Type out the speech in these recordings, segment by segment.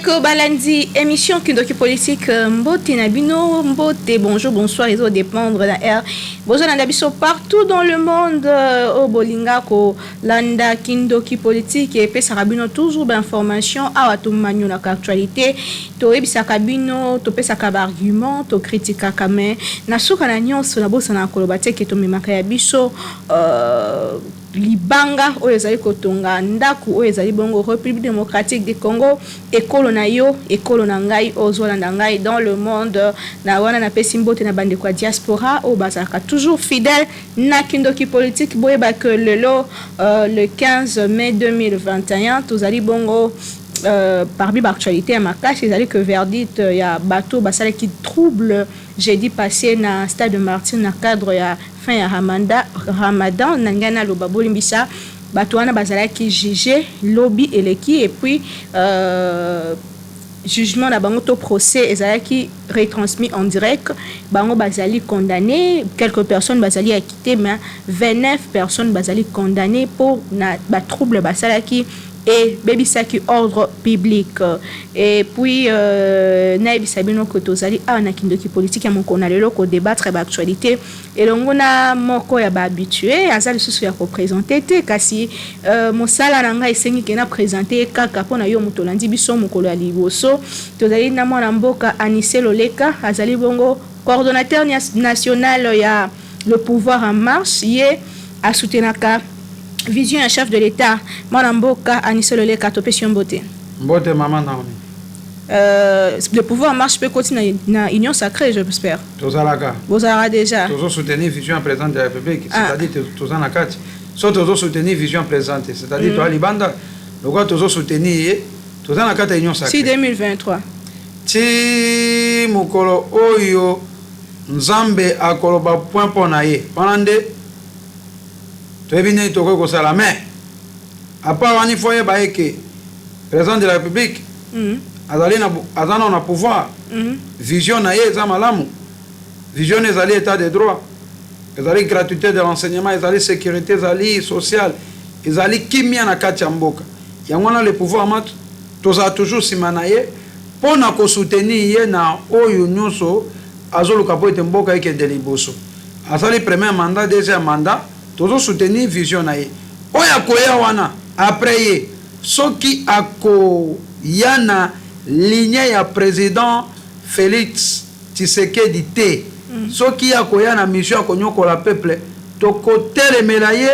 bandeko balandi émission Kindoki politique mbote nabino mbote bonjour bonsoir ils ont dépendre la air bonjour biso partout dans le monde au bolinga ko landa Kindoki politique et pe sarabino toujours d'information à to manyo na actualité to ebisa kabino to pesa ka argument to critique kame na suka na nyonso na bosa na kolobate ke to memaka ya biso libanga oyo ezali kotonga ndaku oyo ezali bongo République démocratique du Congo ekolo na yo ekolo na ngai ozolanda ngai dans le monde na wana na pesi mbote na bande kwa diaspora o bazaka toujours fidèle na Kindoki politique boyeba que le 15 mai 2021 tozali bongo parmi l'actualité à Makache, ils allaient que verdict il y a bateau basale qui trouble jeudi passé na stade de Martin na cadre ya fin ya Ramadan nangana lo baboli mbisa bateau wana basala qui jugé lobby eleki et puis jugement na bango to procès ezala qui retransmis en direct bango basali condamné quelques personnes basali acquitté mais 29 personnes basali condamnées pour na ba trouble basala qui et baby saki ordre public et puis naïbi sabino kotozali na Kindoki politique ya moko na lelo ko débattre ba actualité et longona moko ya ba habitué azali susu ya ko présenter te kasi mosala na ngai sengi kena présenter kaka pona yo mutolandi biso mokolo ya liboso tozali na mwana mboka Anissé Loleka azali bongo coordonnateur national ya le pouvoir en marche yé a soutenaka vision un chef de l'État Mwanamboka Anissé Loleka topession mbote mbote maman Naomi le pouvoir marche peut continuer na union sacrée j'espère tozalaka bozara déjà tozo soutenir vision présidente de la République c'est-à-dire tozana kati so tozo soutenir vision présidente c'est-à-dire toi libanda lokwa tozo soutenir tozana kati union sacrée si 2023 ti mokolo oyo nzambe akoloba point pona ye panande to ko sala mais à part wani foye ba que président de la République azana na pouvoir vision na ye za malamu vision ezali état de droit ezali gratuité de l'enseignement ezali sécurité ezali sociale ezali kimia na kati ya mboka yango na le pouvoir mat toza toujours simana ye pona ko soutenir ye na oyo nyonso azoluka po ete mboka eke de liboso azali premier mandat deuxième mandat toujours soutenir vision na ye oya koya wana après ye soki ako yana ligne ya président Félix Tshisekedi te soki akoya na mission akonyokola peuple tokotelemela ye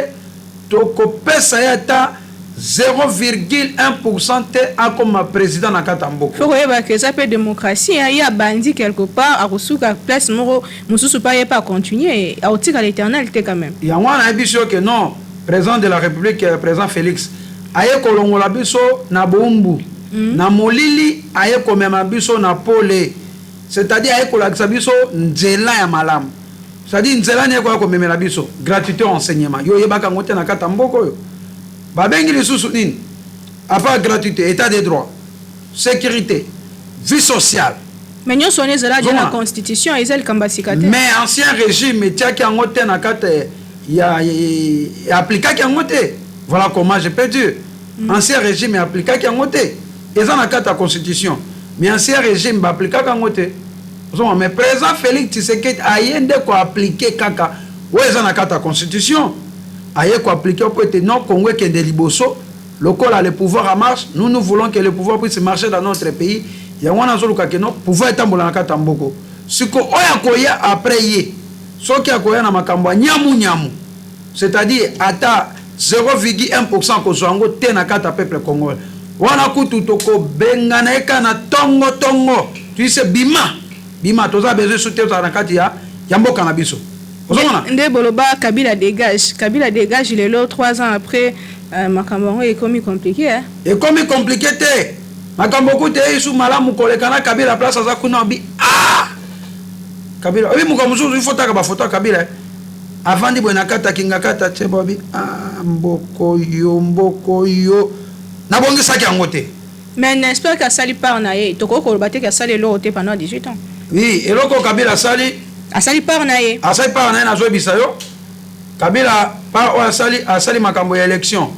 tokopesa ye ata 0,1% te akoma président na katamboka faut que que ça peut démocratie il y a bandi quelque part à resuka place moro mususu pas pas continuer à otika l'éternel te quand même ya wana biso que non président de la République président Félix aye kolongola biso na bombu na molili aye komema biso na pole c'est-à-dire aye kolakisa biso nzela ya malamu c'est-à-dire nzela ne ko komemela biso gratuité enseignement yo yebaka ngote na katamboka yo babengi lisusu nini à part gratuité état de droit sécurité vie sociale mais nous sommes là dans la constitution et elle kambasikate mais ancien régime tiaki angote na kate ya appliqué angote voilà comment je peux dire ancien régime appliqué angote eza na kate la constitution mais ancien régime ba appliqué angote mais président Félix Tshisekedi ayende ko appliquer kaka ouais eza na kate la constitution aye ko appliquer pour être non Congo qui est de liboso local a le pouvoir en marche nous voulons que le pouvoir puisse marcher dans notre pays ya wana zoluka que non pouvoir etambola na katamboko siko oya koya après ye soki akoya na makambo nyamu c'est-à-dire ata 0,1% ko zwango te na kata peuple congolais wana kutu toko bengana eka na tongo tu sais bima toza besoin soutenir na kati ya mboka na biso. Nde boloba Kabila dégage il est là 3 ans après makambo est comme compliqué hein et comme compliqué te makambo kote sous malamu kolekana Kabila place za kuna bi Kabila oui mukamuzu il faut taka ba photo Kabila avant di bona kata kinga kata tebobi mboko yo na bongisa ki angote mais n'espère que sali par na ye to ko koloba te ka sali lo te pendant 18 ans oui et loko Kabila sali asali par na ye na zo bisayo Kabila par asali makambo ya élection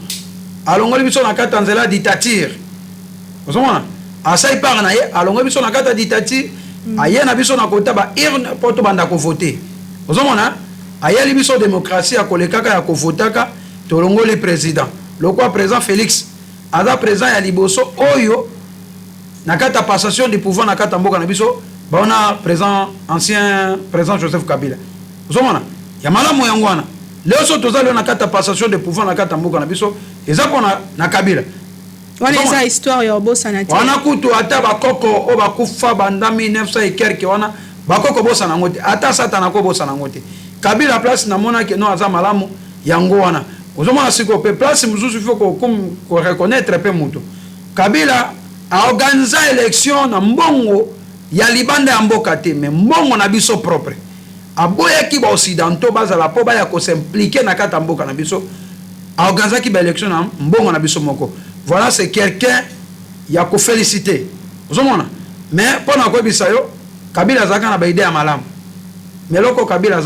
alongoli biso na kata nzela dictature ozomona asai par na ye alongo biso na kata ditati aye na biso na kota ba irne poto banda ko voter ozomona ayeli biso démocratie akolekaka ya kovotaka tolongoli président lokwa président Félix aza président ya liboso oyo na kata passation du pouvoir na kata mboka na biso baona président ancien président Joseph Kabila ozomona ya malamu yango wana leo so tozali na kata passation de pouvoir na kata mboka na biso eza pona na Kabila wana eza histoire ya bosana te wana kutu ata bakoko o bakufa banda 1900 et quelque wana bakoko bosana ngote ata satana ko bosana ngote Kabila place na mona ke no aza malamu yango wana ozomona siko pe place muzusu faut ko reconnaître pe mutu Kabila a organisé élection na mbongo ya libanda ya mboka te mais mbongo na biso propre aboyaki ba occidentaux bazala po ba ya ko s'impliquer na kata mboka na biso a organisé ki ba élection na mbongo na biso moko. Voilà, c'est quelqu'un qui a ko féliciter ozomona mais pona ko bisayo Kabila zaka na ba idée ya malamu mais loko Kabila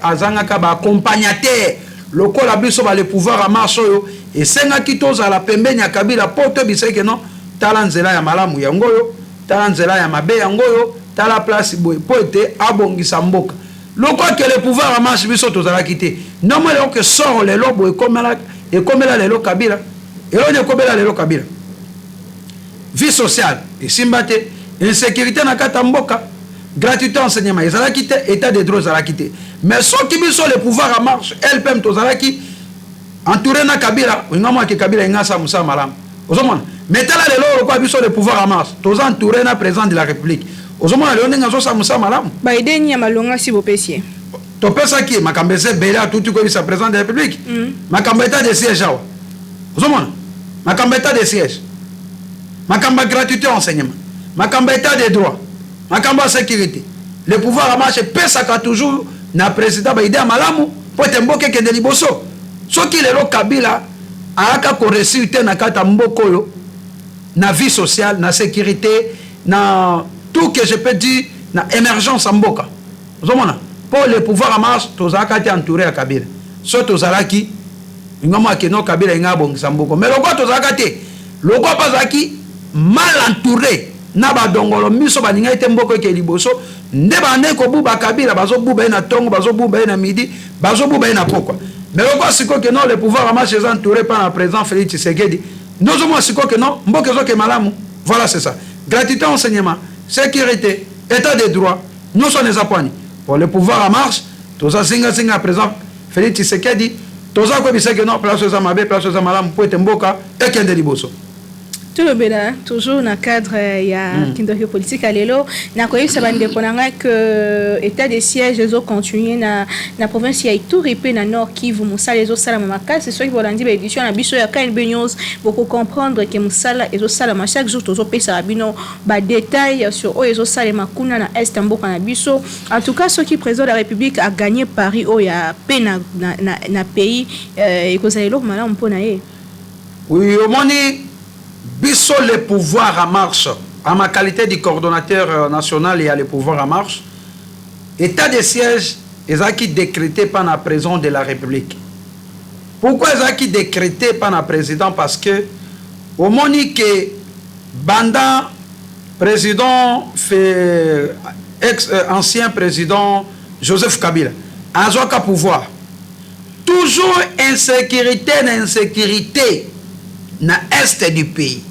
azangaka ba accompagnateur lokola biso ba le pouvoir à marche oyo et senga kitoza la pembeni ya Kabila poto biseke non tala nzela ya malamu yango yo tala nzela ya mabe yango yo tala place boy poete abongisa mboka lokola que le pouvoir à marche biso tozala kité non mais loko sort le lobo e komela le lo Kabila et on est komela le lo Kabila vie sociale et simbate insécurité na kata mboka gratuité enseignement ezala kité état de droit ezala kité mais ceux qui biso le pouvoir à marche LPM tozala ki entouré na Kabila ngamo ke Kabila ngasa musa malam ozomona metala lelo ko biso le pouvoir à marche toza entouré na président de la république ozomona lelo ngaso sa musa malam ba ideni ya malonga si bopesi to pesa ki makambese bela tutu ko bisa président de la république makambeta de siège awa ozomona makambeta de siège makamba gratuité enseignement makambeta de droit makamba sécurité le pouvoir à marche pesa ka toujours na président ba idée malamu po temboke ke de liboso soki lelo Kabila aka ko réussite na kata mboko yo na vie sociale na sécurité na tout que je peux dire na émergence en mboka ozomona pour le pouvoir à marche tozaka te entouré à Kabila so tozalaki ngoma ke no Kabila ngabo ngamboko mais loko tozalaka te loko pazaki mal entouré na badongolo miso baninga ete mboko ke liboso nde bane ko buba Kabila bazo buba na tongo bazo buba na midi bazo buba na pokwa mais loko siko que non le pouvoir à marche est entouré par le président Félix Tshisekedi nous sommes siko que non mboka zo ke malamu voilà c'est ça gratuité enseignement sécurité état de droit nous sommes les appoints pour le pouvoir à marche toza singa président Félix Tshisekedi toza ko biseke non place za mabe place za malamu po ete mboka ekende liboso Tulobela, toujours dans le cadre de politique à l'élo, na koyebisa bandeko nanga que état de siège les autres continuer na province ya Ituri pe na Nord Kivu musala les autres sala makasi c'est ce qui volandi ba édition na biso ya KNB News beaucoup comprendre que musala les autres sala chaque jour tozo pesa rabino ba détail sur o les autres sala makuna na est mboka na biso en tout cas ce qui président de la République a gagné Paris o ya pe na pays et que ça est là malamu pona ye oui au moni biso le pouvoir à marche à ma qualité de coordonnateur national et à le pouvoir à marche état de siège est décrété par le président de la République. Pourquoi est décrété par le président? Parce que au moment que Banda président fait ancien président Joseph Kabila a un pouvoir toujours insécurité na est du pays.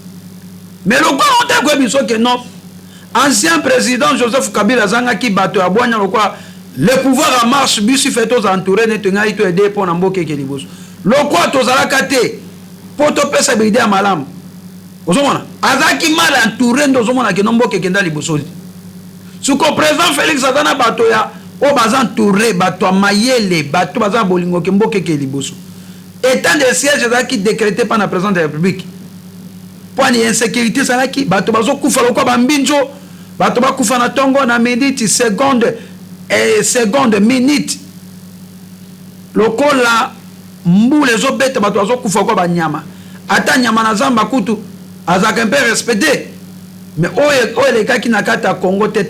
Mais le gouvernement que non, ancien président Joseph Kabila zanga ki bato abonya lokwa le pouvoir en marche bisu fait aux entourés netenga ito aider pour namboke ke liboso. Lokwa tozalaka te poto pesa bide malam. Ozomona azaki mal entouré ndozomona ke nomboke kenda liboso. Suko président Félix Azana bato ya o bazan entouré bato mayele bato bazan bolingo ke mboke ke liboso. État de siège qui décrété par le président de la République. Pour l'insécurité, c'est qui bato bazo kufa lokwa bambinjo, bato ba kufa na tongo na minute seconde et seconde minute. Lokola mbu les obete bato bazo kufa kwa banyama. Ata nyama na zamba kutu azaka un peu respecté. Mais oye les gars qui na kata Congo te.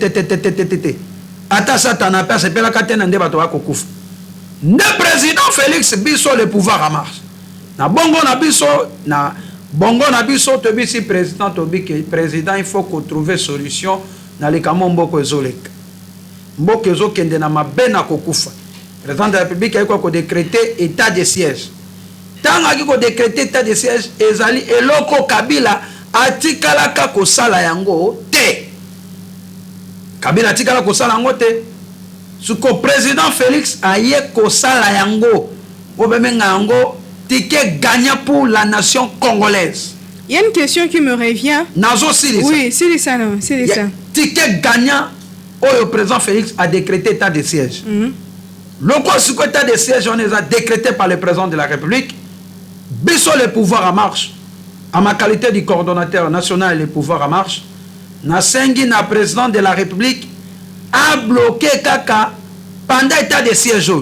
Ata satana pa se pela katena nde bato ba kufa. Le président Félix biso le pouvoir à marche. Na bongo na biso na bongo na biso tobi si président tobi que président il faut qu'on trouve solution na likamo mboko ezoleka mboko ezokende na mabe na kokufa président de la république ayiko ko décréter état de siège tanga ki ko décréter état de siège ezali eloko Kabila atikalaka kosala yango te Kabila atikala kosala yango te suko président Félix aye kosala yango obemenga yango ticket gagnant pour la nation congolaise. Il y a une question qui me revient. Nazo Silisa. Oui, c'est ça, non, c'est ça. Ticket gagnant où le président Félix a décrété état de siège. Le quoi sur état de siège on les a décrété par le président de la République. Biso le pouvoir en marche. À ma qualité de coordonnateur national le pouvoir en marche. Nasengi na président de la République a bloqué Kaka pendant état de siège.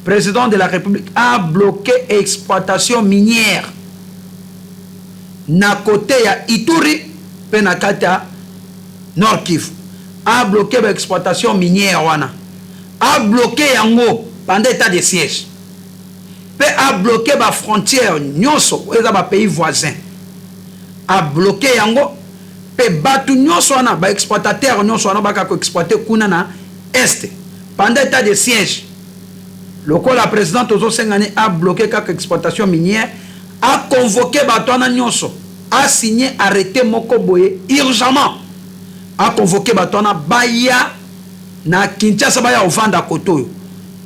Président de la République a bloqué exploitation minière na côté ya Ituri pe na kata Nord Kivu a bloqué l'exploitation minière wana a bloqué yango pendant état de siège pe a bloqué ba frontière nyonso eza ba pays voisins a bloqué yango pe batu nyonso wana ba exploitateur nyonso wana baka ko exploiter kuna na est pendant état de siège. Le quoi la présidente Ozo Sengane a bloqué quelques exploitations minières, a convoqué Batouana Nyonso, a signé arrêté Mokoboye urgemment, a convoqué Batouana Baya na Kinshasa Baya au Vanda Kotoyo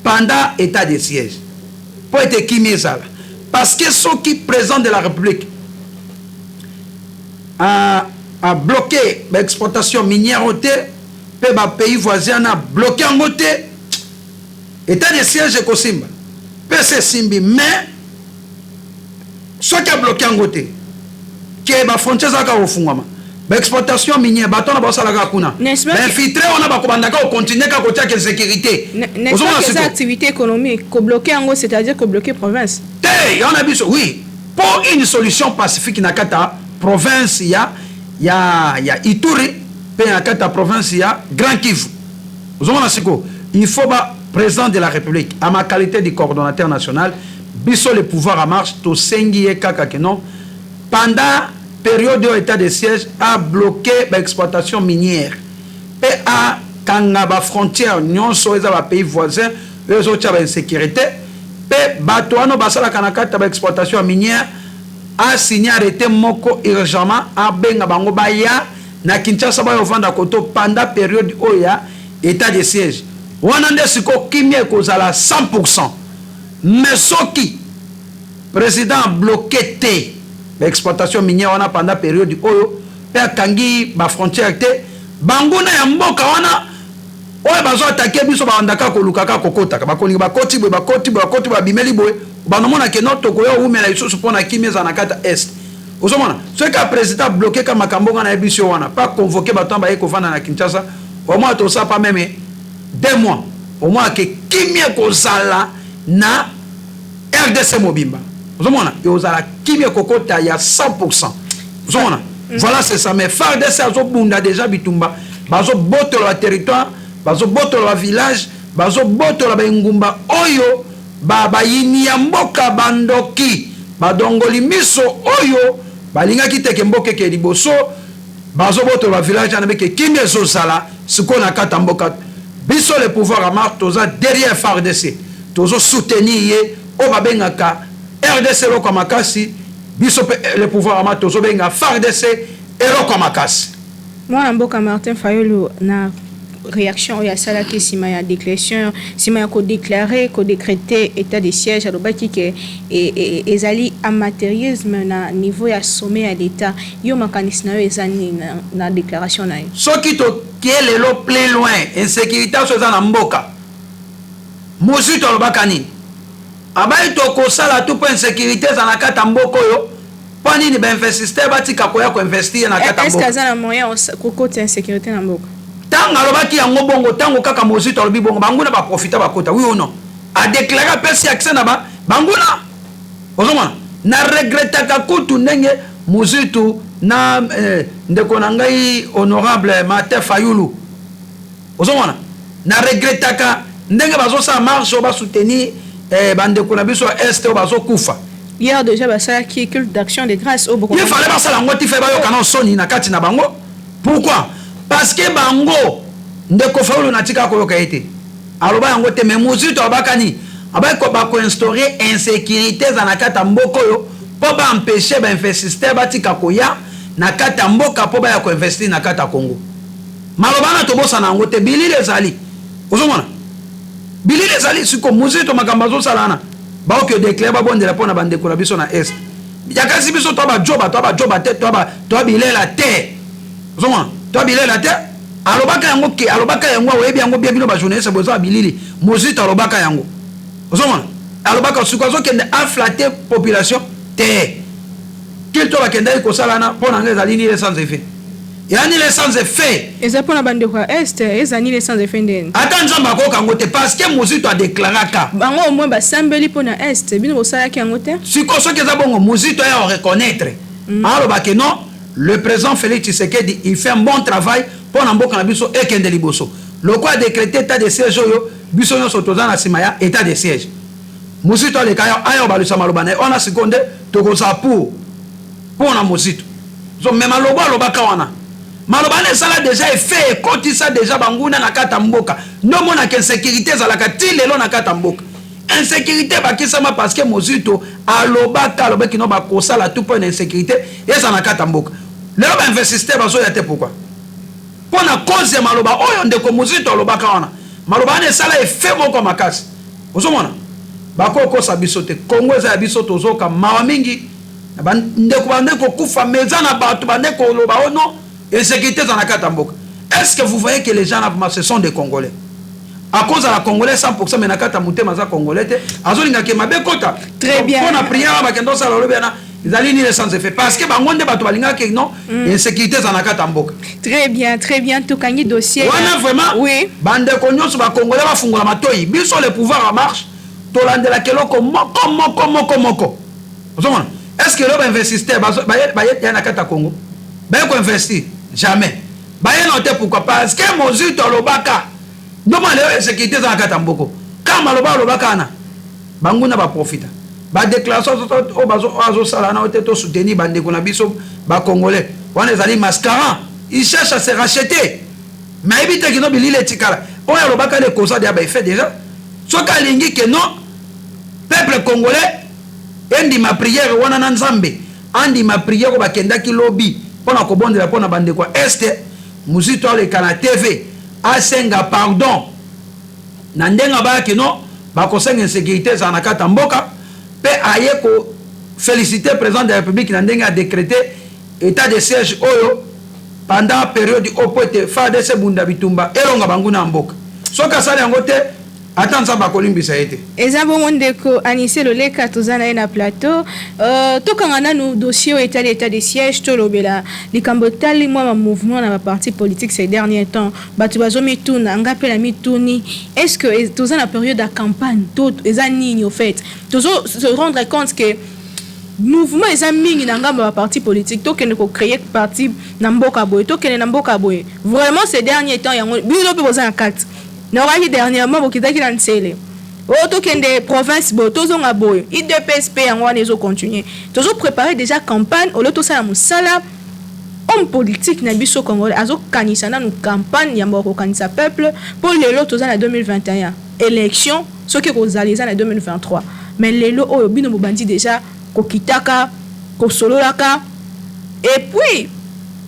pendant état de siège. Pour être qui ça parce que ceux qui président de la République a bloqué l'exploitation minière au thé, pe ba pays voisin a bloqué en côté. État de siège est Kosimba. PC Simbi, mais ce qui a bloqué en côté, qui est la frontière au fond, l'exploitation minière, bâton à Bossa la Kuna. Infiltré, on a pas au continent à côté de la sécurité. N'est-ce pas que ces activités économiques, qu'on bloqué en gros, c'est-à-dire qu'on bloqué province? On a vu ça, oui. Pour une solution pacifique, dans la province, il y a Ituri, puis dans la province, il y a Grand Kivu. Il faut président de la République, à ma qualité de coordonnateur national, biso le pouvoir en marche, to sengi et kakakenon, pendant période de état de siège, a bloqué l'exploitation minière. Et à Kangaba frontière, nous sommes les pays voisins, eux autres ont insécurité. Et Batouano Basala Kanakata l'exploitation minière a signé arrêté Moko urgemment à Bengabango Baya, na Kinshasa Baya au Vanda Koto pendant période Oya, état de siège. On a dit que à 100%. Mais ce qui, président a bloqué l'exploitation minière pendant la période du Oyo, et Kangi, la frontière, Bangouna et Mboka, on a attaqué biso bandaka ko lukaka kokota ba kolinga ba koti ba bimeli boy ba no mona ke noto ko yo umela iso supona kimeza na kata est ozomona ce que président bloqué kama kambonga na biso wana pas convoquer bato ba eko vana na Kinshasa au moins to ça pas même 2 mois au moins que kimia ko sala na RDC Mobimba ozomona yo zala kimia kokota ya 100% ozomona voilà c'est ça mais FARDC azo bunda déjà bitumba bazo boto la territoire bazo boto la village bazo boto la bengumba oyo baba yini ya mboka bandoki badongoli miso oyo balinga kiteke mboke ke liboso bazo boto la village na beke kimia zo sala sikona kata mboka biso le pouvoir à marque toza derrière FARDC tozo soutenir o babengaka RDC lo kamakasi biso le pouvoir à marque tozo benga FARDC et lo kamakasi moi mboka Martin Fayulu na réaction ya sala ki sima ya déclaration sima ya ko déclarer ko décréter état de siège à lobaki ke ezali amateurisme na niveau ya sommet ya l'état yo makanisi na yo ezani na déclaration na yo soki to kiele lo plus loin insécurité so za na mboka mosu to lobakani abai to ko sala tout pour insécurité za na kata mboko yo pani ni ba investir batika ko ya ko investir na kata est-ce mboko que za na moyen ko côté insécurité na mboka tanga lobaki yango bongo tango kaka mosu to lobi bongo banguna ba profiter ba kota oui ou non a déclarer pesi accès na ba banguna ozoma na regrettaka kutu ndenge muzitu na ndeko na ngai honorable Martin Fayulu ozoma na regrettaka ndenge bazo sa marche ba soutenir bandeko na biso est bazo kufa Hier déjà ça qui est culte d'action de grâce au beaucoup. Il fallait pas ça la ngoti fait ba yo kana soni na kati na bango. Pourquoi? Parce que bango ndeko faulu na tika ko yokaite. Aloba yango te mais muzito abakani. Abako ba ko instaurer insécurité za na kata mboko yo po ba empêcher ba investir ba tika ko ya na kata mboka po ba ya ko investir na kata Congo. Malobana to bosa na ngote bilili ezali. Ozomona? Bilili ezali siko muzito makambazo salana. Ba que déclare ba bonde la pona bande ko la biso na est. Yakasi biso to ba joba te to ba bilela te. Ozomona? To bilela te. Alobaka yango webi yango bia bino ba journaliste boza bilili. Muzito alobaka yango. Ozomona? Alobaka sukwazo kende afflater population te. Qu'il to ba kende ko salana pona ngeza lini sans effet. Yani les sans effet. Et ça pour la bande de quoi est et ani les sans effet ndeni. Attends nzamba ko kangote parce que Muzito a déclaré ka. Bango au moins ba sambeli pour na est bino bosala ki ngote. Siko so keza bongo Muzito ya reconnaître. Alors ba que non, le président Félix Tshisekedi il fait un bon travail pour na mboka na biso ekende liboso. Le quoi a décrété état de siège yo biso nyo sotoza na simaya état de siège. Muzito le kaya ayo ba lusa malobana on a seconde to ko sa pour na Muzito. So même aloba kawana. Malobane sala déjà fait koti ça déjà banguna na kata mboka no mona que sécurité za la katile lo na kata mboka insécurité bakisama parce que Muzito alobaka lobeki no ba kosala tout point d'insécurité et ça na kata mboka lelo ba investisseur bazo ya te pourquoi pour na cause ya maloba oyo ndeko Muzito alobaka wana malobane sala fait moko makasi ozomona bakoko sa bisote Congo za bisoto zoka mawa mingi ndeko bandeko kufa meza na bato bandeko loba ono insécurité dans la Katamboka. Est-ce que vous voyez que les gens là, ce sont des Congolais? À cause de la Congolais, 100% mais na Katamouté, maza Congolais, azolinga ke mabe kota. Très bien. On a prié à bakendo sa lolo bena, ils allaient ni les sans effet parce que bangonde bato balinga ke non, insécurité dans la Katamboka. Très bien, tout kani dossier. On a vraiment oui. Bande konyo ba Congolais ba fungola matoyi, biso le pouvoir en marche, to landela keloko moko. Est-ce que l'homme investisseur ba ya na Kata Congo? Ba ko investir jamais. Baye noté pourquoi parce que Muzito lobaka. Ndoma le sécurité za Katamboko. Kama lobaka na. Banguna ba profita. Ba déclaration o bazo sala na oteto soutenir bande ko na biso ba congolais. Wana ezali mascaran. Ils cherchent à se racheter. Mais évite que no bilile tikala. O ya lobaka le cause de ba fait déjà. Soka lingi que non peuple congolais endi ma prière wana na Nzambe. Andi ma prière ko bakenda ki lobby. Pona ko bonde la pona bande ko este Muzito le kana TV asenga pardon na ndenga ba ke no ba ko senga insécurité za na kata mboka pe aye ko féliciter président de la République na ndenga décréter état de siège oyo pendant période au pote fa de se bunda bitumba elonga banguna mboka soka sala yango te attends ba kolimbisa ete ezabo mondeko anissé le leka tozana na plateau to kangana no dossier état de siège to lobela likambo tali moi mouvement na parti politique ces derniers temps batu bazomi tuna ngapela mituni est-ce que tozana période de campagne tout ezani au fait tozo se rendre compte que mouvement eza mingi na ngamba ba parti politique to kende ko créer parti na mboka boy to kende na mboka boy vraiment ces derniers temps yango bilo pe bozana carte n'aura dernièrement bokitaki na nsele oto kende province bo tozonga boy IDPSP yango wana ezo continuer tozo préparer déjà campagne au loto sala musala homme politique na biso congolais azo kanisa na campagne ya mboko kanisa peuple pour lelo tozana 2021 élection soki kozaliza na 2023 mais lelo oyo bino bobandi déjà kokitaka kosololaka et puis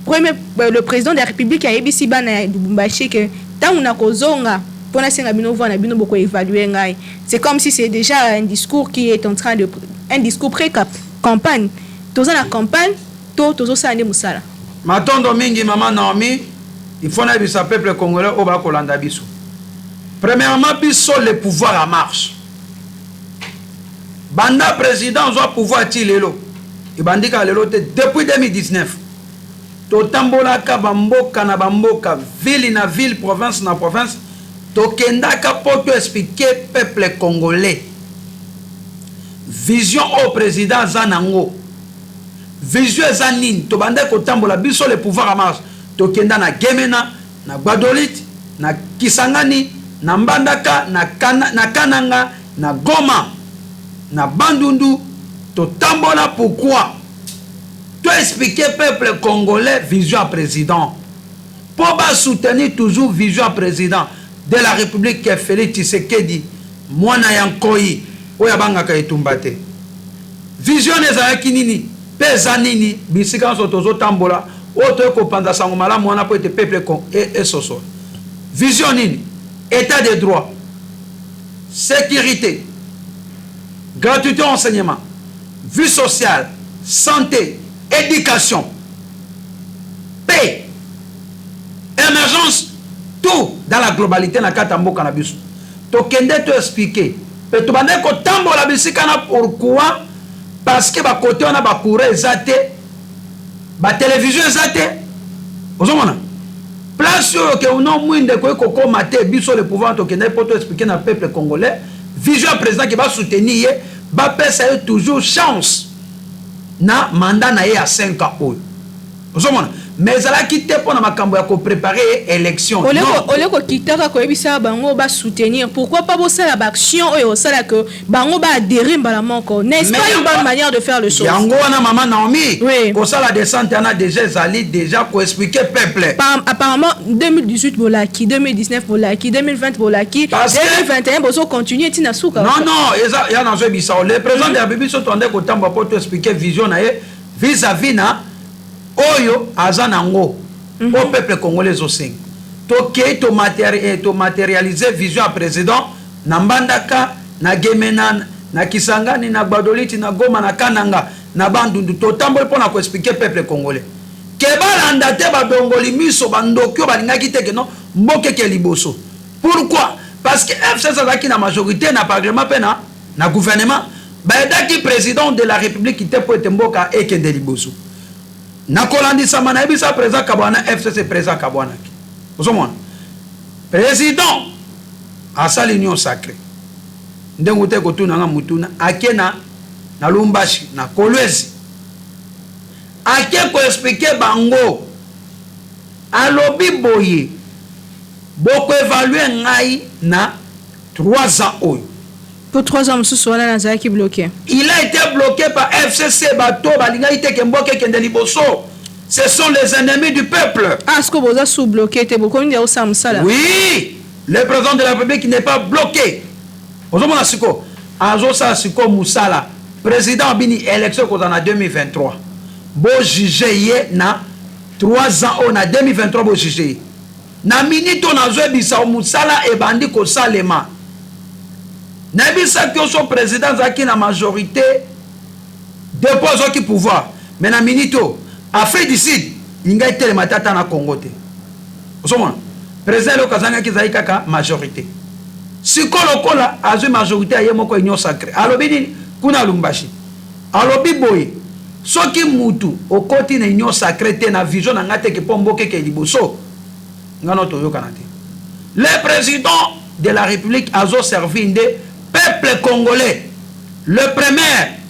le président de la République a ebisi bana Lubumbashi que tant on a kozonga pour na senga bino vona bino boko évaluer ngai c'est comme si c'est déjà un discours qui est en train de un discours pré-campagne toza na campagne tozo sande musala matondo mingi maman Naomi il faut na bisa peuple congolais o ba kolanda biso premièrement biso le pouvoir en marche banda président zo pouvoir ti lelo e bandika lelo te depuis 2019 totambolaka bamboka na bamboka ville na ville province na province tokendaka pour te expliquer peuple congolais vision au président zanango vision zanine to bande ko tambola biso le pouvoir en marche tokenda na Gemena na Gbadolit na Kisangani na Mbandaka na Kananga na Goma na Bandundu Totambola pourquoi? Tu expliquer peuple congolais vision à président. Pour soutenir toujours vision à président de la République qui est Félix Tshisekedi, Mwana Yankoi, Oyabanga Kaitumbate. Vision ezalaki nini? Pesa nini? Bisika sotozo tambola, oto ko panda sango malamu wana po ete peuple et soso. Vision nini? État de droit, sécurité, gratuité enseignement, vie sociale, santé, éducation, paix, émergence, tout dans la globalité na katambo cannabis. To kende te expliquer. Mais tu vas dire que tambo la bisikana pourquoi? Parce que ba côté on a ba courant ezate, ba télévision ezate. Ozomona. Place sur que on a moins de quoi qu'on maté biso le pouvoir to kende pour te expliquer na peuple congolais. Vision président qui va soutenir, va passer toujours chance. Na mandat na ye à 5 ans. Ozomona. Mais ça qui te pour na makambo ya ko préparer élection. Ole ko kitaka ko ebisa bango ba soutenir. Pourquoi pas bosser la action ou ça que bango ba adhérer mbala moko. N'est-ce pas une bonne manière de faire le chose? Yango wana maman Naomi. Oui. Ko ça la descente on a déjà zali déjà ko expliquer peuple. Apparemment 2018 bolaki, 2019 bolaki, 2020 bolaki, 2021 bozo continuer tina souka. Non non, il y a dans ce bisa. Le président de la République sont tendé ko tamba pour te expliquer vision na vis-à-vis na Oyo azanango au peuple congolais aussi. Toke to matérialiser vision à président na Mbandaka, na Gemena, na Kisangani, na Gbadoliti, na Goma, na Kananga, na Bandundu. To tambo pour na ko expliquer peuple congolais. Keba landate ba bongoli miso bandokyo balingaki te que non mboke ke liboso. Pourquoi? Parce que FC Zaki na majorité na parlement pena na gouvernement ba edaki président de la République qui était pour être mboka et kende liboso. Nakolandi Samana ebisa président Kabwana FCC président Kabwana. Vous comprenez? Président à sa l'union sacrée. Ndengote ko tuna nga mutuna akena na Lumbashi na Kolwezi. Ake ko expliquer bango. Alobi boye. Boko évaluer ngai na 3 ans oyo. Pour 3 ans, M. Souana Nazari qui est bloqué. Il a été bloqué par FCC, Bato, Balingaïté, Kemboke, Kendeliboso. Ce sont les ennemis du peuple. Ah, est-ce que vous avez sous-bloqué? Oui, le président de la République n'est pas bloqué. Vous avez dit Azosa Siko Moussala, président Bini, élection en 2023. Bo jugé na 3 ans en 2023, bo jugé. Na minito na zo bisa Moussala et bandi ko salema. Nabisa qui son président Zaki na majorité dépose qui pouvoir. Mais na minito Afrique du Sud, il y a été le matata na Congo te. Osoma président le Kazanga ki zaika ka majorité. Si kolokola azu majorité aye moko union sacrée. Alobi kuna Lumbashi. Alobi boye. Soki mutu okoti na union sacrée te na vision na ngate ke pomboke ke liboso. Ngano to yo kanate. Le président de la République a servi de peuple congolais. Le premier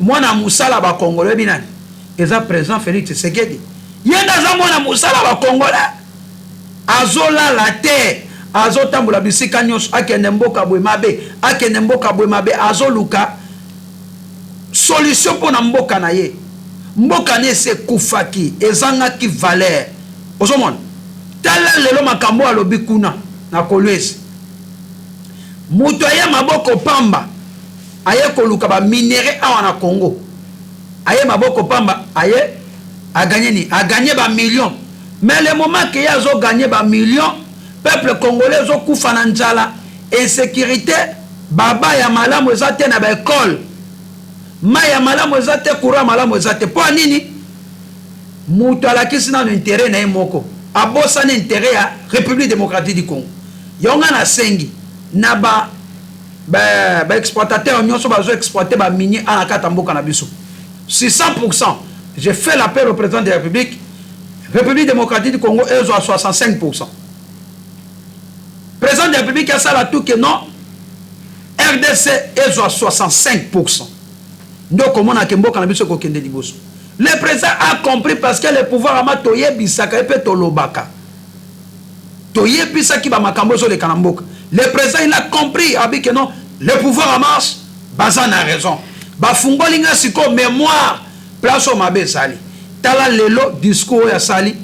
Mwana Moussala ba congolais binani. Eza président Félix Tshisekedi. Yenda za Mwana Moussala ba congolais. Azola la terre. Azotambola bisika nyos akende mboka bwemabe, akende mboka bwemabe azoluka solution pour na mboka na ye. Mboka ne se kufaki ezanga ki valeur. Ozomona. Tala lelo makambo alobi kuna na Kolwezi. Mutu aye maboko pamba aye koluka ba minéraux awa na Congo. Aye maboko pamba aye a gagné ni a gagné ba millions. Mais le moment que ya zo gagné ba millions, peuple congolais zo kufa na nzala, insécurité, baba ya malamu ezate na ba école. Ma ya malamu ezate courant malamu ezate. Po nini? Mutu alakisi na intérêt na moko. Abosa na intérêt ya République démocratique du Congo. Yonga na sengi na ba exploitateur nyonso bazo exploiter ba minier à kata mboka na biso. 600%. J'ai fait l'appel au président de la République démocratique du Congo est à 65%. Président de la République a ça là tout que non. RDC est à 65%. Donc comment on a kemboka na biso ko kende liboso. Le président a compris parce que le pouvoir a matoye bisaka et peut tolobaka. Toye bisaki ba makambo zo le kanamboka. Le président il a compris que non, le pouvoir en marche, Bazan a raison. bafungoli nga siko mémoire place o mabe sali tala lelo discours ya sali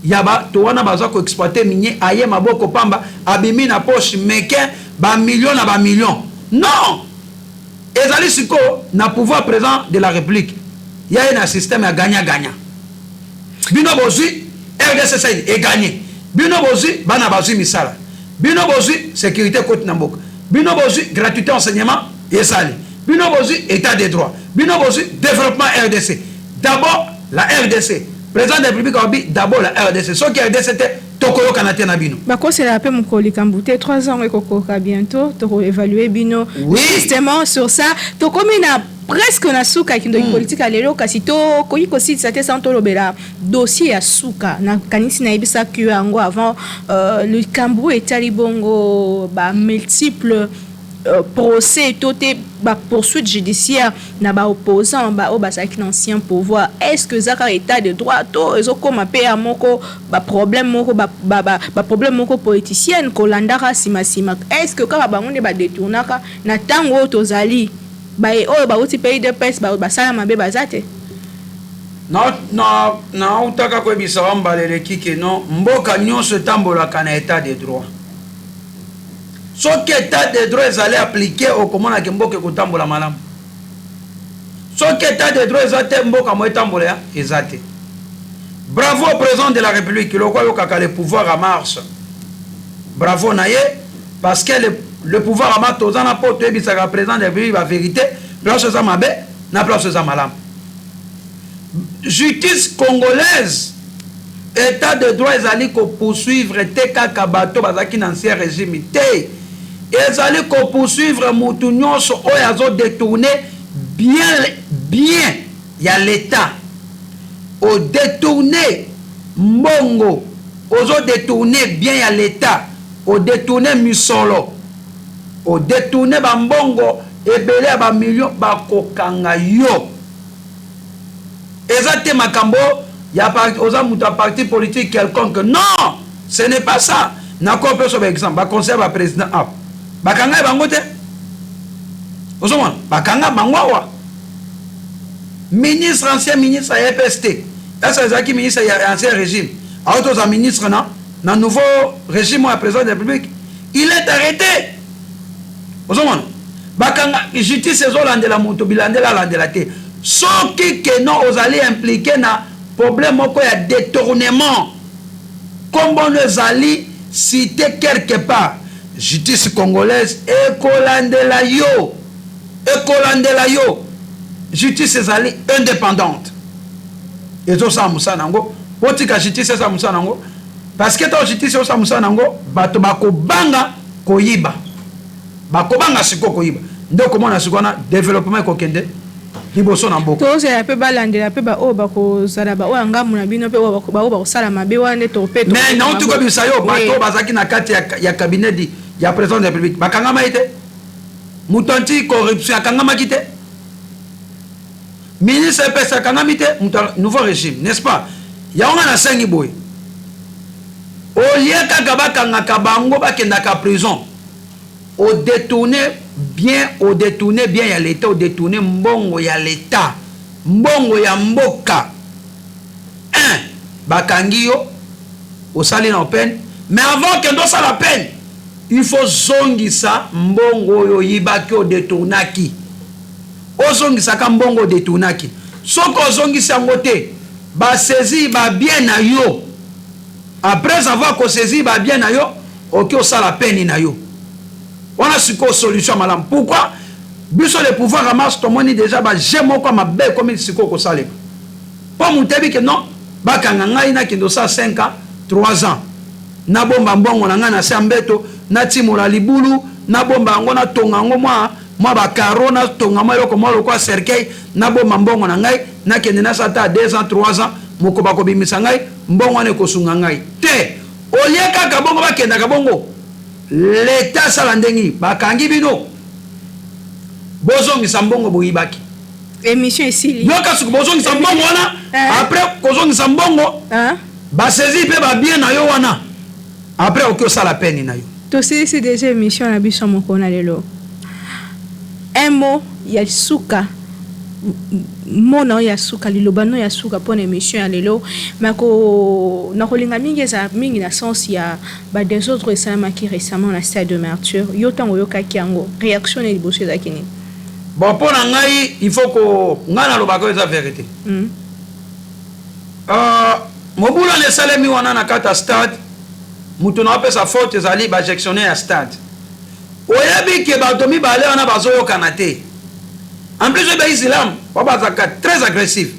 yaba to wana baza ko exploiter minier aye maboko pamba abimi na poche mekin ba million na ba million non ezali siko na pouvoir présent de la république ya na système ya gagnant bino bozui RDC ça est gagné bino bozui bana bazui misala bino bozui sécurité côté na mboka bino bozui gratuité enseignement esali bino bozui état de droit bino bozui développement RDC d'abord la RDC président de la République a dit d'abord la RDC ce qui RDC c'était tokolo kanate na bino bako c'est la paix mukoli kambute 3 ans ekokoka bientôt to évaluer bino oui. Justement sur ça to comme na presque na suka kindo politique alelo kasi to koyi kosi ça te santo lobela dossier ya suka na kanisi na ibisa que yango avant le Kambu et Talibongo ba multiples procès toté ba poursuite judiciaire na ba opposant ba o ba ancien pouvoir est-ce que zaka état de droit to ezo koma pe ya moko ba problème moko ba problème moko politicienne ko landaka sima est-ce que ka ba ngonde ba détournaka na tango tozali ba o ba uti pays de pes ba sala mabe bazate na utaka ko bisa wambalele kike no mboka nyonso tambola kana état de droit ce qui état de droit est allé appliquer au commandant Kimboke Kotambola Malam. Ce qui état de droit est allé Mboka Moetambola exact. Bravo au président de la République, le roi Yokaka le pouvoir à marche. Bravo Naye, parce que le pouvoir à marche, aux en apporte, le président de la République, la vérité, place aux Amabe, na place aux Amalam. Justice congolaise, état de droit est allé poursuivre Teka Kabato, Bazaki dans l'ancien régime. Ils allaient poursuivre Moutounion sur Oyazo détourné bien, il y a l'État. Au détourné Mbongo, aux détourné bien, il y a l'État. Au détourné Musolo, au détourné Bambongo, et belé à million Bakokanga yo. Exactement, Makambo, il y a un parti politique quelconque. Non, ce n'est pas ça. N'a pas peu sur exemple, ba conseil ba président A. Bakanga bangote. Ozomon, bakanga bangwawa. Ministre ancien ministre à EPST. Là c'est Zaki ministre à ancien régime. A autres ministre na nouveau régime à président de la République. Il est arrêté. Ozomon. Bakanga justice ezolande la moto bilande la lande la té. Sans que non aux allés impliquer na problème moko ya détournement. Comme on les alliés cité quelque part justice congolaise ekolandela yo justice ezali indépendante ezo sa musanango potika justice sa musanango parce que ta justice sa musanango bato bakobanga koyiba bakobanga siko koyiba ndoko mona sikona développement kokende liboso na mboka to se pe balandela pe ba o bako sala ba o ngamu na bino pe o bako sala mabe wane to pe to mais non tu ko bisayo bato bazaki na kati ya cabinet di ya président de la République bakanga maite mutanti corruption akanga makite ministre pesa kanga mite nouveau régime n'est-ce pas ya on na sengi boy o lieka kabakanga kabango bakenda ka prison au détourner bien ya l'état, au détourner mbongo ya l'état, mbongo ya mboka. Un, bakangi yo, au sali na peine, mais avant que nous la peine, il faut zongisa mbongo yo yibaki au détournaki. O zongisa ka mbongo détournaki. Soko zongisa ngote, ba saisi ba bien na yo. Après avoir ko saisi ba bien na yo, ok au sala peine na yo. On a su quoi solution madame. Pourquoi biso le pouvoir ramasse tout le monde déjà ba j'aime quoi ma belle comme il siko ko sale. Pour mutebi que non ba kanganga ina kindo sa 5 ans 3 ans. Na bomba mbongo na ngana sambeto na timula libulu na bomba ngona tonga ngomwa mwa ba karo na tonga mwa yoko mwa kwa cercueil na bomba mbongo na ngai na kende na sata 2 ans 3 ans moko ba ko bimisa ngai mbongo ne ko sunga ngai. Te olieka ka bongo ba kenda ka bongo. L'État salandengi bakangi bino bozongi sambongo boyibaki émission ici yoka suku bozongi sambongo wana après kozongi sambongo ba saisi pe ba bien na yo wana après okyo sala peine na yo to c'est déjà émission na biso moko na lelo un mot ya suka mona ya suka lilobano ya suka pour émission ya lelo mako nakolinga mingi eza mingi na sens ya ba des autres esalamaki récemment na stade de Martyr yo tango yokaki yango réaction na liboso ezaki nini? Bon, pour ngai il faut ko ngana lobako eza vérité. Mobula ne salemi wana na kata stade mutu na pesa faute ezali ba gestionnaire ya stade oyebi ke bato mibale wana bazoyokana te. En plus oyebi islam babazaka très agressif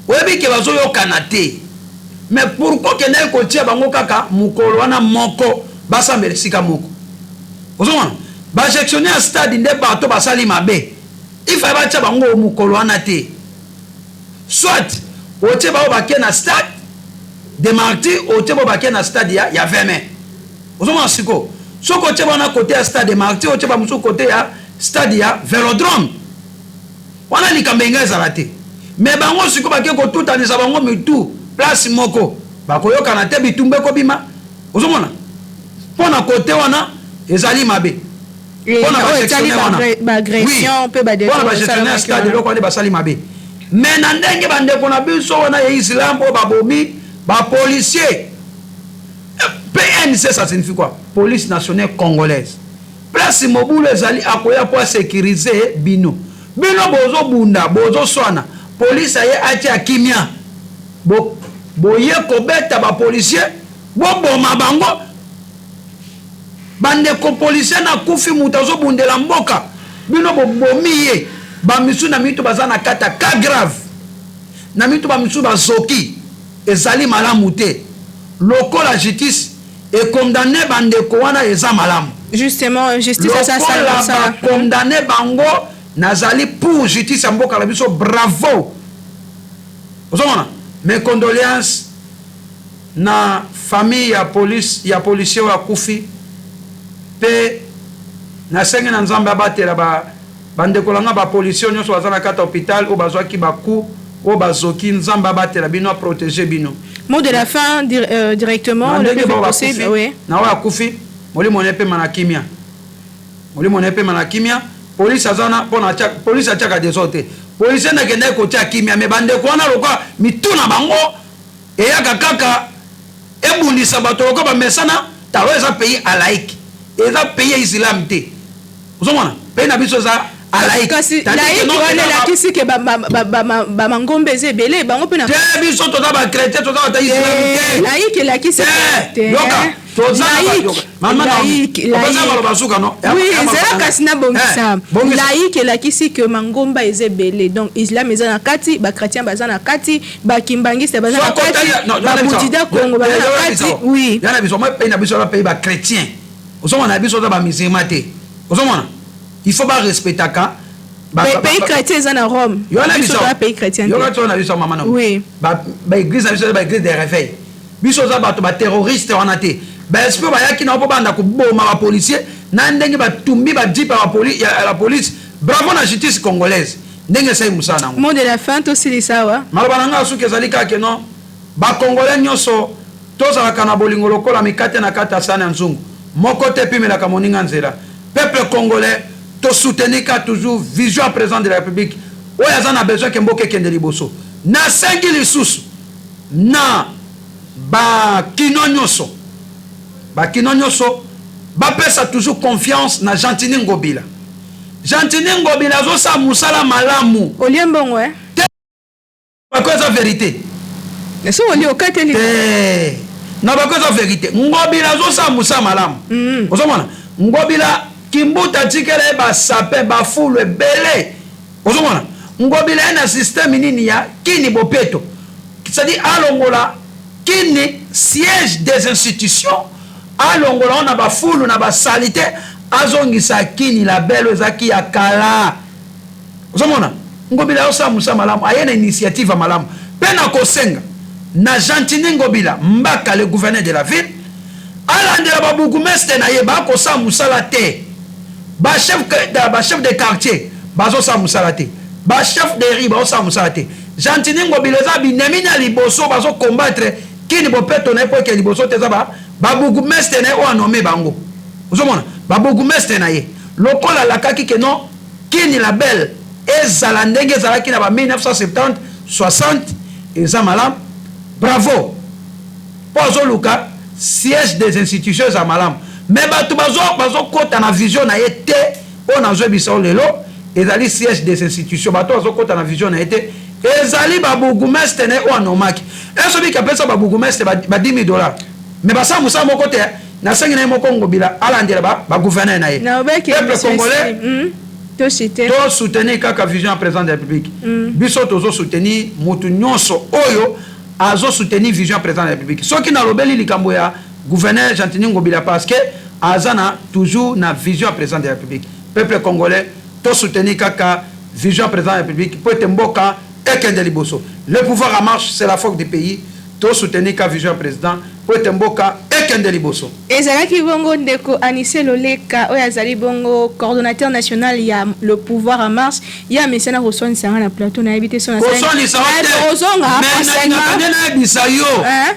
oyebi ke bazoyokana te, mais pourquoi ke naye kotia bango kaka mokolo wana moko basambela esika moko ozomona ba gestionnaire ya stade nde bato basali mabe ifa batia bango mokolo wana te, soit otie bao bakie na stade de Martyr otie bao bakie na stade ya 20 mai ozomona siko soko otie bana kote ya stade de Martyr otie ba musu kote ya stade ya Vélodrome wana likambenga ezala te, mais bango siko bakie kotutanisa bango mitu place moko bakoyokana te bitumba ekobima ozomona mpona kote wana ezali mabe mpona bagestionnaire stade eloko wana basali mabe. Mais na ndenge bandeko na biso wana ya islam mpo babomi bapolicier PNC, ça signifie quoi? Police nationale congolaise. Place mobile ezali akoya pour sécuriser bino bozo bunda bozo swana police aye ati akimia boye kobeta ba policier boma bango bandeko policier na kufi mutazo bundela mboka bino bomiye ba misu na mitu bazana kata ka grave na mitu ba misu bazoki ezali malamu te loko la justice et condamné bandeko wana eza malamu. Justement justice ça condamné bango nazali pour justice ya mboka la biso bravo ozomona mes condoléances na famille ya police ya policier wa kufi pe na senge na nzambe abatela bandeko langa ba policier nyonso bazana kata hôpital o bazwaki baku o bazoki nzambe abatela bino protéger bino. Mot de la fin directement le plus possible. Oui. Na wa kufi moli monepe manakimia police azana pona police achaka desote police na kende ko tia kimia me bande ko na lokwa mituna bango eyaka kaka ebundisa bato ko ba mesana talo eza pays alaïque eza pays islam te uzomona pays na biso za alaïque laïque wana la kisi ke ba mangombe ezebele bango pena te biso to za ba chrétien to za ba islam te laïque la kisi te loka to za mama na obaza baloba suka no oui ezala kasina bongisa laïque la kisi ke mangomba ezebele donc islam eza na kati ba chrétien baza na kati ba kimbangiste baza na kati ba budida kongo baza na kati oui yana biso moi pays na biso ba pays ba chrétien ozomona biso za ba musulman te ozomona il faut pas respecter ka pays chrétien eza na Rome biso ba pays chrétien yo ka na biso mama na oui ba église na biso ba église de réveil biso za bato ba terroriste wana te ba esprit ba yaki na po banda ko boma ba policier na ndenge ba tumbi ba jipa ba police ya la police bravo na justice congolaise ndenge sai musana ngo mot de la fin to silisawa maloba nanga suki ezali ka ke non ba congolais nyoso tozala kana bolingo lokola mikate na kata sana nzungu moko te pimela ka moninga nzela peuple congolais to soutenir ka toujours vision à président de la République oyo aza na besoin ke mboka ekende liboso na sengi lisusu na bakino nyonso bapesa toujours confiance na Gentini Ngobila azosa musala malamu oliembongo bakoza vérité eso oli okateli na bakoza vérité Ngobila azosa musala malamu ozomona Ngobila kimbuta tikele basape bafulu ebele ozomona Ngobila ena système nini ya kini bopeto c'est-à-dire alongola kini siège des institutions alongola on a bafulu na basalite azongisa kini la belle ezaki ya kala ozomona Ngobila osa musa malamu ayena initiative malamu pena kosenga na Gentini Ngobila mbaka le gouverneur de la ville alandela ba bourgmestre na ye ba ko sa musala te ba chef de quartier bazo sa musala te ba chef de riz bazo sa musala te Gentini Ngobila za binemi na liboso bazo combattre kini bopeto na epoke liboso te za ba bourgmestre na o anome bango ozomona ba bourgmestre na ye lokola lakaki ke non kini label ezala ndenge ezalaki na ba 1970 60 eza malamu bravo pozo luka siège des institutions za malamu mais bato bazokota na vision na ye te oyo nazwebisa o lelo ezali siège des institutions bato bazokota na vision na ye te ezali babourgmestre ne oyo anomaki esobiki apesa babourgmestre ba $10,000 mais basala mosala moko te nasengi na ye moko ngobila alandela bagouverneur na ye peuple congolais tosoutenir kaka vision ya président de la république biso tozosoutenir motu nyonso oyo azosoutenir vision ya président de la république soki nalobeli likambo ya gouverneur Gentini Ngobila parce que azana toujours na vision ya président de la république peuple congolais tosoutenir kaka vision ya président de la république po ete mboka ekende liboso le pouvoir en marche c'est la force du pays tosoutenir ka vision ya président po ete mboka ekende liboso ezalaki bongo ndeko Anissé Loleka oyo azali bongo coordonnateur national ya le pouvoir en marche ya mesana koswanisanga na plateau na yebite so na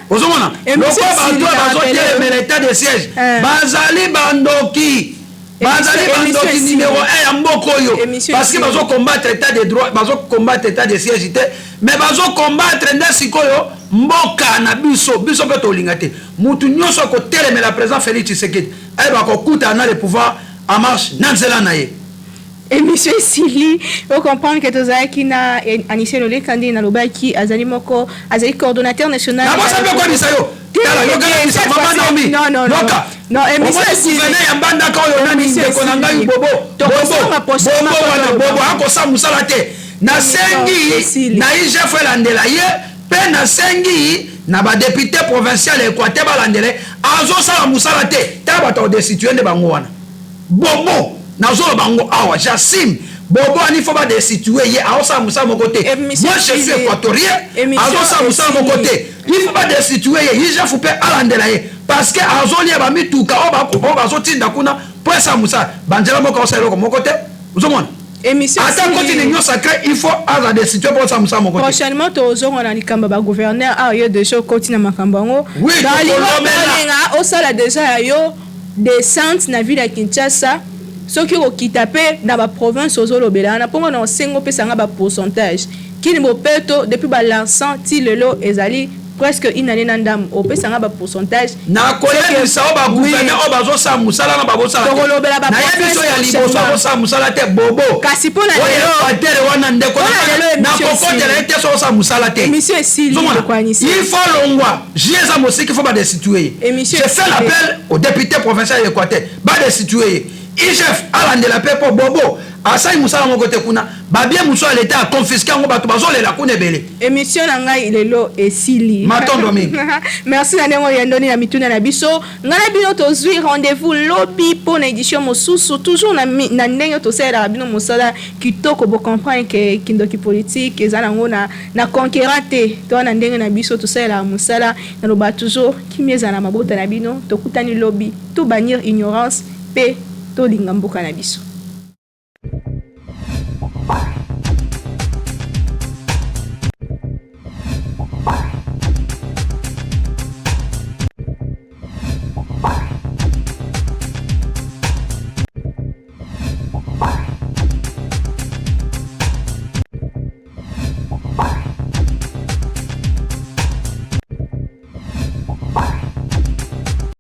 ozomona loko bato bazotelemela état de siège bazali bandoki numéro 1 ya mboka oyo parce que bazocombattre état de droit bazocombattre état de siège te mais bazocombattre nde sikoyo mboka na biso mpe tolinga te mutu nyonso akotelemela président Félix Tshisekedi ayeba akokuta na le pouvoir en marche na nzela na ye émission esili ocomprendre que tozalaki na Anissé Loleka nde nalobaki azali coordonnateur national akosala te nasengi na IGF elandela ye mpe nasengi na badepute provincial Équateur balandela azosala mosala te ta bato adestitue nde bango wana bobo nazolo bango awa Jassim bobo ani fo badestitue ye aosala mosala moko te moi je suis équatorien azosala mosala moko te il faut badestitue ye IGF mpe alandela ye parce que azolia bamituka oyo bazotinda kuna po esala mosala banzela moko aosala eloko moko te ozomona attends continue union sacrée il faut avoir des situations pour ça musa moko prochainement tozonga na likamba ba gouverneur a yo déjà continue makambo ngo dans les au sala déjà yo descente na ville ya Kinshasa soki okita pe na ba province ozolobela na pongo na sengo pe sanga ba pourcentage kini bopeto depuis ba lançant ti lelo ezali presque une année n'andam au pesa nga ba pourcentage na koyeli sa ba gouverneur o bazo sa musala na babo sala na yebiso ya liboso o sa musala te bobo kasi pona lelo patere wana ndeko na kokotela ete so sa musala te monsieur Esili kwa Anissé il faut longwa jieza mosiki faut ba destituer je fais l'appel au député provincial d'Équateur ba destituer IGF alandela pepo bobo asai musala moko te kuna ba bien muso à l'état confisquer ngo bato bazolela kuna ebele émission na ngai lelo esili matondo mingi merci na ndenge yandoni na mituna na biso ngana bino tozwi rendez-vous lobi pour na édition mosusu toujours na ndenge tosala bino mosala kitoko bo comprendre que kindoki politique ezana ngo na conquérant te to na ndenge na biso tosala mosala na loba toujours kimieza na mabota na bino tokutani lobi to bannir ignorance pe to linga mboka na biso